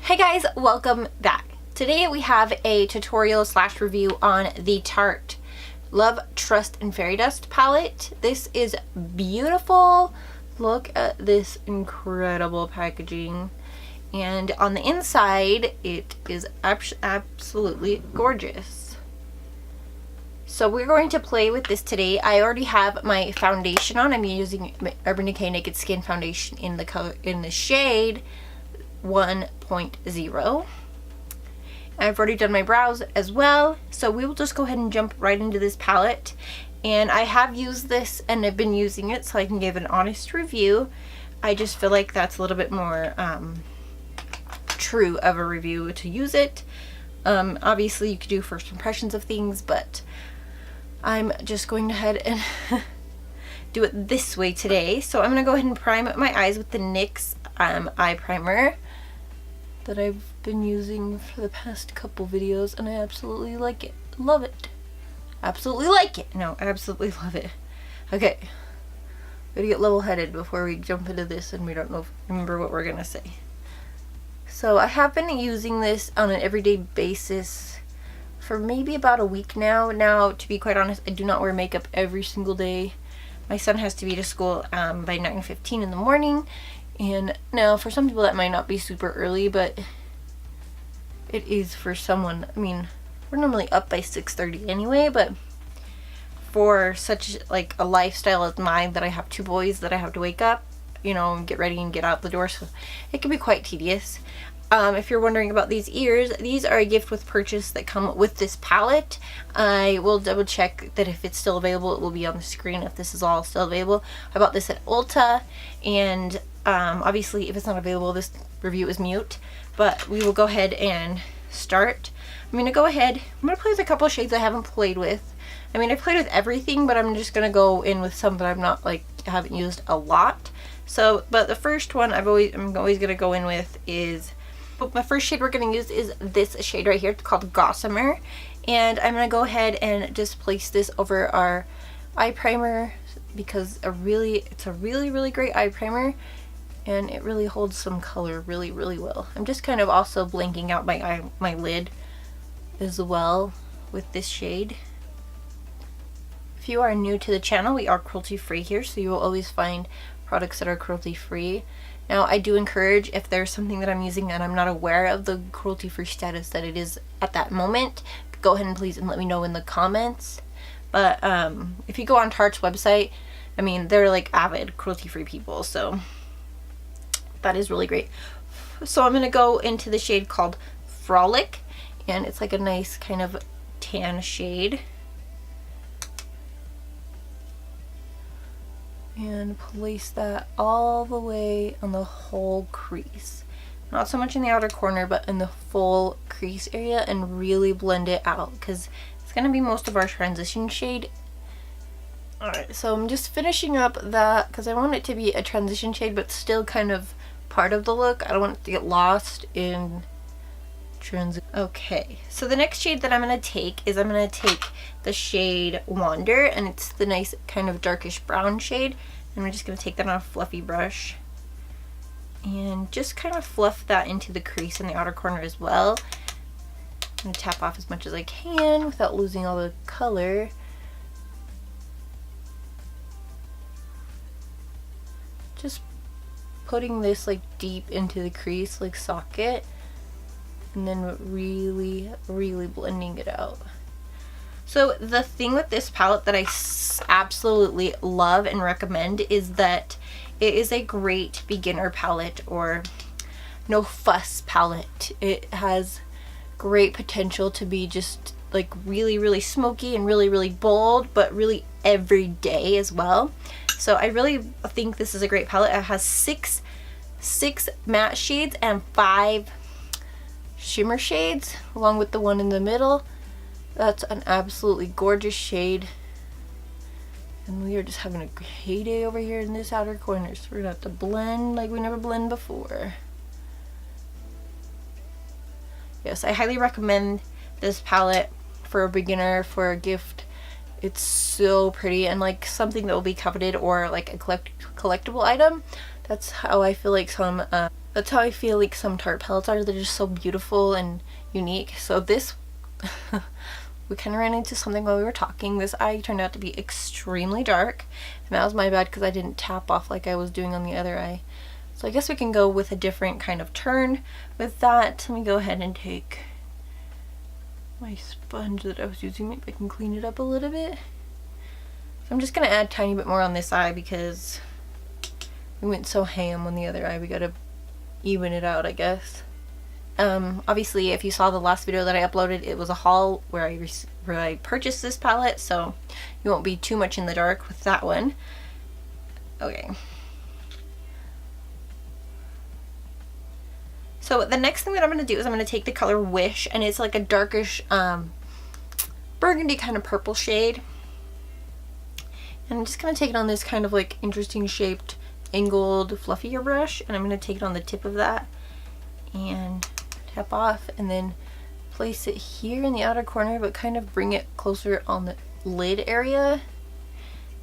Hey guys, welcome back. Today we have a tutorial / review on the Tarte Love, Trust, and Fairy Dust palette. This is beautiful. Look at this incredible packaging. And on the inside, it is absolutely gorgeous. So we're going to play with this today. I already have my foundation on. I'm using Urban Decay Naked Skin foundation in the color, in the shade 1.0. I've already done my brows as well, so we will just go ahead and jump right into this palette. And I have used this and I've been using it so I can give an honest review. I just feel like that's a little bit more true of a review to use it. Obviously you could do first impressions of things, but I'm just going ahead and do it this way today. So I'm going to go ahead and prime my eyes with the NYX eye primer that I've been using for the past couple videos, and I absolutely like it. Love it. Absolutely like it. No, absolutely love it. Okay. Gotta get level-headed before we jump into this and we don't remember what we're gonna say. So I have been using this on an everyday basis for maybe about a week now. Now, to be quite honest, I do not wear makeup every single day. My son has to be to school by 9:15 in the morning. And now for some people that might not be super early, but it is for someone. I mean, we're normally up by 6:30 anyway, but for such like a lifestyle as mine, that I have 2 boys that I have to wake up, you know, and get ready and get out the door, so it can be quite tedious. If you're wondering about these ears, these are a gift with purchase that come with this palette. I will double check that if it's still available, it will be on the screen if this is all still available. I bought this at Ulta, and obviously if it's not available, this review is mute, but we will go ahead and start. I'm going to go ahead, I'm going to play with a couple of shades I haven't played with. I mean, I've played with everything, but I'm just going to go in with some that I'm not, like, haven't used a lot. So, but the first one I'm always going to go in with is, my first shade we're going to use is this shade right here. It's called Gossamer, and I'm going to go ahead and just place this over our eye primer because it's a really great eye primer, and it really holds some color really well. I'm just kind of also blanking out my lid as well with this shade. If you are new to the channel, we are cruelty free here, so you will always find products that are cruelty free. Now, I do encourage, if there's something that I'm using and I'm not aware of the cruelty free status that it is at that moment, go ahead and please let me know in the comments. But if you go on Tarte's website, I mean, they're like avid cruelty free people, so that is really great. So I'm going to go into the shade called Frolic, and it's like a nice kind of tan shade. And place that all the way on the whole crease. Not so much in the outer corner, but in the full crease area, and really blend it out because it's going to be most of our transition shade. Alright, so I'm just finishing up that because I want it to be a transition shade, but still kind of part of the look. I don't want it to get lost in transition. Okay, so the next shade that I'm going to take is the shade Wander, and it's the nice kind of darkish brown shade, and we're just going to take that on a fluffy brush and just kind of fluff that into the crease in the outer corner as well. I'm going to tap off as much as I can without losing all the color. Just putting this like deep into the crease, like socket, and then really blending it out. So the thing with this palette that I absolutely love and recommend is that it is a great beginner palette or no fuss palette. It has great potential to be just like really smoky and really bold, but really everyday as well. So I really think this is a great palette. It has six matte shades and 5 shimmer shades along with the one in the middle. That's an absolutely gorgeous shade, and we are just having a heyday over here in this outer corner, so we're gonna have to blend like we never blend before. Yes, I highly recommend this palette for a beginner, for a gift. It's so pretty and like something that will be coveted, or like a collectible item. That's how I feel like some That's how I feel like some Tarte palettes are. They're just so beautiful and unique. So this, we kind of ran into something while we were talking. This eye turned out to be extremely dark, and that was my bad because I didn't tap off like I was doing on the other eye. So I guess we can go with a different kind of turn with that. Let me go ahead and take my sponge that I was using. Maybe I can clean it up a little bit. So I'm just going to add a tiny bit more on this eye because we went so ham on the other eye. We got to even it out, I guess. Obviously, if you saw the last video that I uploaded, it was a haul where I purchased this palette, so you won't be too much in the dark with that one. Okay. So the next thing that I'm going to do is I'm going to take the color Wish, and it's like a darkish burgundy kind of purple shade. And I'm just going to take it on this kind of like interesting shaped angled fluffier brush, and I'm going to take it on the tip of that and tap off, and then place it here in the outer corner, but kind of bring it closer on the lid area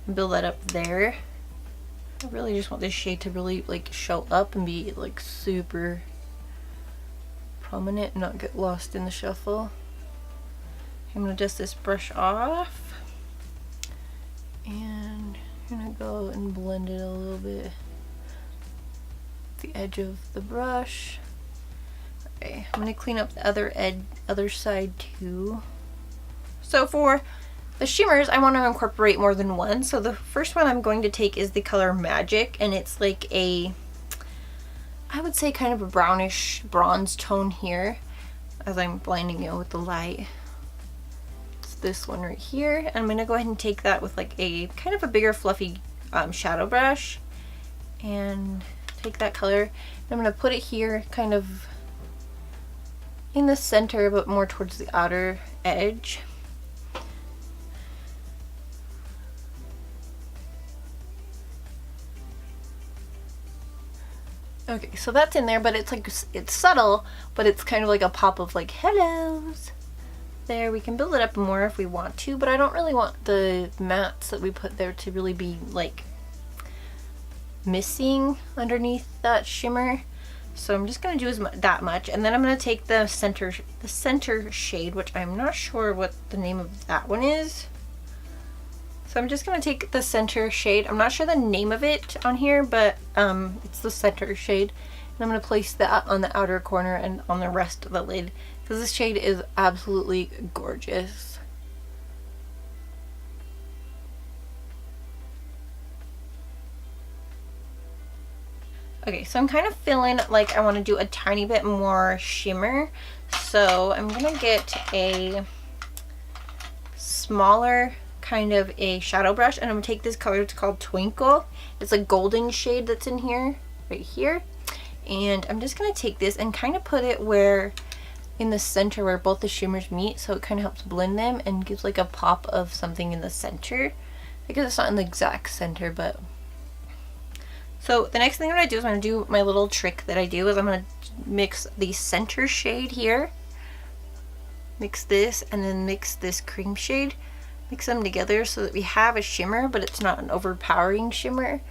and build that up there. I really just want this shade to really like show up and be like super prominent and not get lost in the shuffle. I'm going to dust this brush off, and I'm going to go and blend it a little bit with the edge of the brush. Okay, I'm going to clean up the other side too. So for the shimmers, I want to incorporate more than one. So the first one I'm going to take is the color Magic, and it's like a, I would say kind of a brownish bronze tone here as I'm blending it with the light. It's this one right here, and I'm going to go ahead and take that with like a kind of a bigger fluffy shadow brush and take that color, and I'm going to put it here kind of in the center but more towards the outer edge. Okay, so that's in there, but it's like, it's subtle, but it's kind of like a pop of like hellos. There, we can build it up more if we want to, but I don't really want the mattes that we put there to really be like missing underneath that shimmer. So I'm just going to do that much, and then I'm going to take the center shade, which I'm not sure what the name of that one is. So I'm just going to take the center shade. I'm not sure the name of it on here, but it's the center shade. And I'm going to place that on the outer corner and on the rest of the lid, because this shade is absolutely gorgeous. Okay, so I'm kind of feeling like I want to do a tiny bit more shimmer. So I'm going to get a smaller kind of a shadow brush, and I'm going to take this color. It's called Twinkle. It's a golden shade that's in here, right here. And I'm just going to take this and kind of put it where, in the center where both the shimmers meet, so it kind of helps blend them and gives like a pop of something in the center. I guess it's not in the exact center, but... So the next thing I'm going to do is I'm going to do my little trick that I do is I'm going to mix the center shade here, mix this, and then mix this cream shade. Mix them together so that we have a shimmer, but it's not an overpowering shimmer.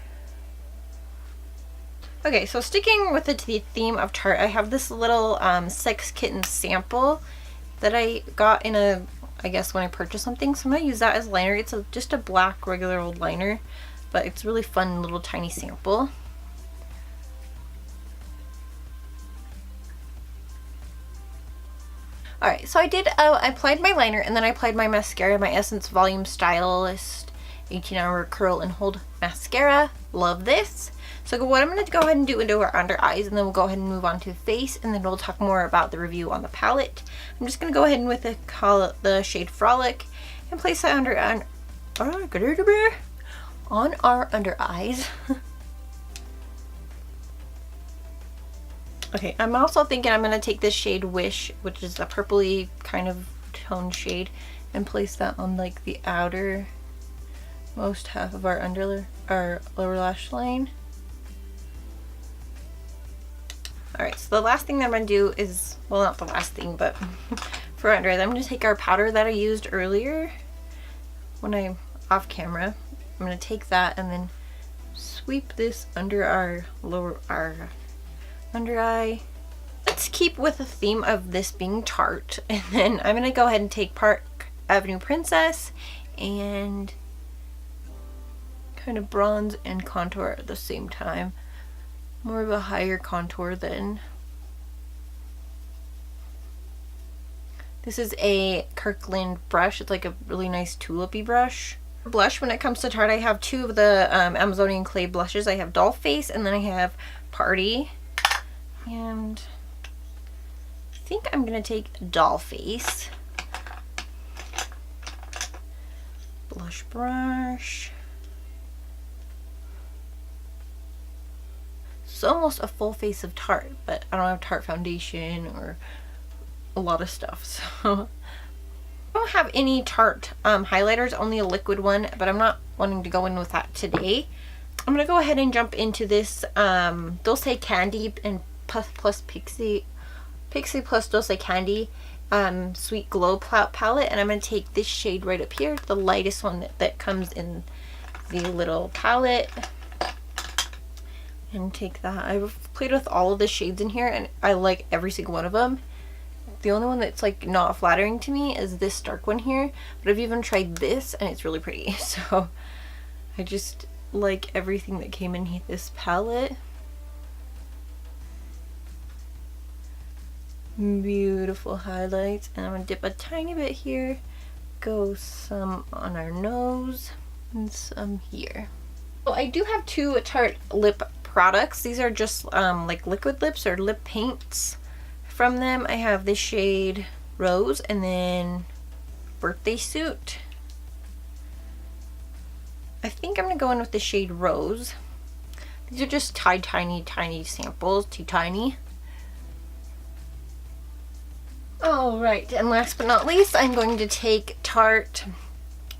Okay, so sticking with the theme of Tarte, I have this little Sex Kitten sample that I got in a, I guess when I purchased something. So I'm going to use that as liner. It's just a black regular old liner, but it's a really fun little tiny sample. Alright, so I applied my liner, and then I applied my mascara, my Essence Volume Stylist 18-Hour Curl and Hold Mascara. Love this. So what I'm going to go ahead and do into our under eyes, and then we'll go ahead and move on to face, and then we'll talk more about the review on the palette. I'm just going to go ahead and with the shade Frolic and place that on our under eyes. Okay, I'm also thinking I'm going to take this shade Wish, which is a purpley kind of tone shade, and place that on like the outer most half of our lower lash line. Alright, so the last thing that I'm going to do is, well, not the last thing, but for under eyes, I'm going to take our powder that I used earlier when I'm off camera. I'm going to take that and then sweep this under our under eye. Let's keep with the theme of this being Tarte, and then I'm gonna go ahead and take Park Avenue Princess and kind of bronze and contour at the same time. More of a higher contour than. This is a Kirkland brush. It's like a really nice tulipy brush. Blush, when it comes to Tarte, I have two of the Amazonian clay blushes. I have Doll Face and then I have Party. And I think I'm gonna take Doll Face. Blush brush. It's almost a full face of Tarte, but I don't have Tarte foundation or a lot of stuff, so I don't have any Tarte highlighters, only a liquid one, but I'm not wanting to go in with that today. I'm gonna go ahead and jump into this Dulce Candy and plus Pixie plus Dulce Candy Sweet Glow palette, and I'm gonna take this shade right up here, the lightest one that comes in the little palette, and take that. I've played with all of the shades in here and I like every single one of them. The only one that's like not flattering to me is this dark one here, but I've even tried this and it's really pretty. So I just like everything that came in this palette. Beautiful highlights, and I'm gonna dip a tiny bit here, go some on our nose and some here. So I do have two Tarte lip products. These are just like liquid lips or lip paints. From them, I have this shade Rose and then Birthday Suit. I think I'm gonna go in with the shade Rose. These are just tiny samples, too tiny. Alright, and last but not least, I'm going to take Tarte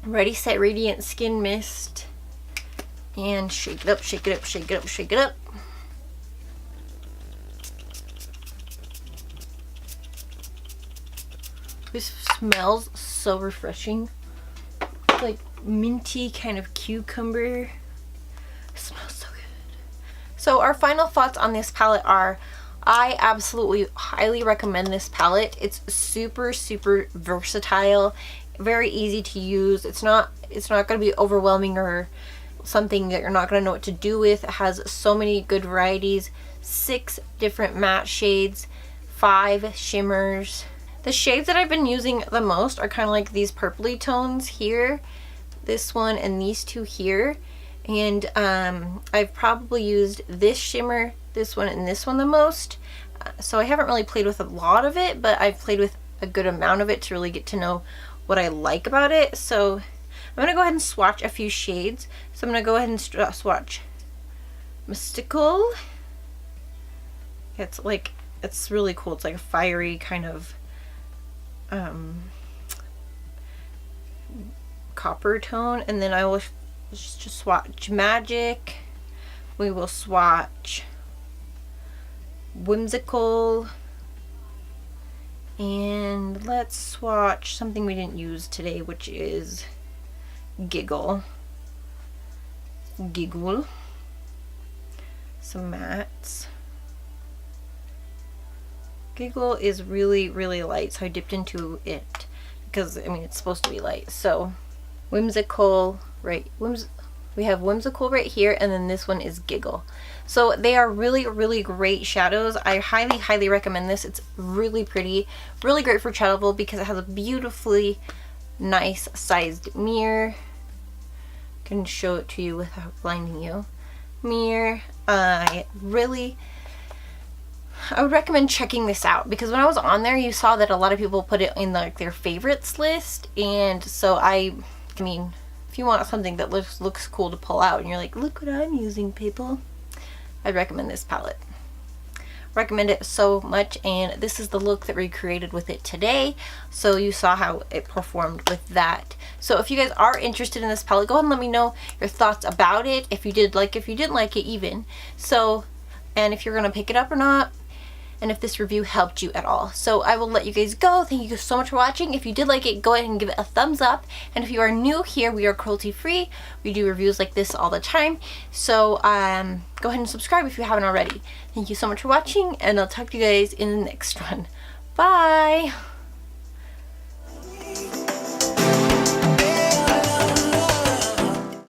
Ready Set Radiant Skin Mist and shake it up, shake it up, shake it up, shake it up. This smells so refreshing. It's like minty kind of cucumber. It smells so good. So our final thoughts on this palette are, I absolutely highly recommend this palette. It's super versatile, very easy to use. It's not going to be overwhelming or something that you're not going to know what to do with. It has so many good varieties, 6 different matte shades, 5 shimmers. The shades that I've been using the most are kind of like these purpley tones here, this one and these two here. And I've probably used this shimmer, this one, and this one the most. So I haven't really played with a lot of it, but I've played with a good amount of it to really get to know what I like about it. So I'm going to go ahead and swatch a few shades. So I'm going to go ahead and swatch Mystical. It's like, it's really cool. It's like a fiery kind of copper tone. And then I will just swatch Magic. We will swatch Whimsical. And let's swatch something we didn't use today, which is Giggle. Some mattes. Giggle is really light, so I dipped into it because, I mean, it's supposed to be light. So Whimsical, right, we have Whimsical right here, and then this one is Giggle. So they are really great shadows. I highly recommend this. It's really pretty, really great for travel because it has a beautifully nice sized mirror. I can show it to you without blinding you. Mirror. I would recommend checking this out because when I was on there, you saw that a lot of people put it in like their favorites list, and so I mean, if you want something that looks cool to pull out and you're like, look what I'm using, people, I'd recommend this palette. Recommend it so much, and this is the look that we created with it today. So you saw how it performed with that. So if you guys are interested in this palette, go ahead and let me know your thoughts about it. If you did like, if you didn't like it even. So, and if you're gonna pick it up or not. and if this review helped you at all. So I will let you guys go. Thank you so much for watching. If you did like it, go ahead and give it a thumbs up. And if you are new here, we are cruelty free. We do reviews like this all the time. So go ahead and subscribe if you haven't already. Thank you so much for watching, and I'll talk to you guys in the next one. Bye!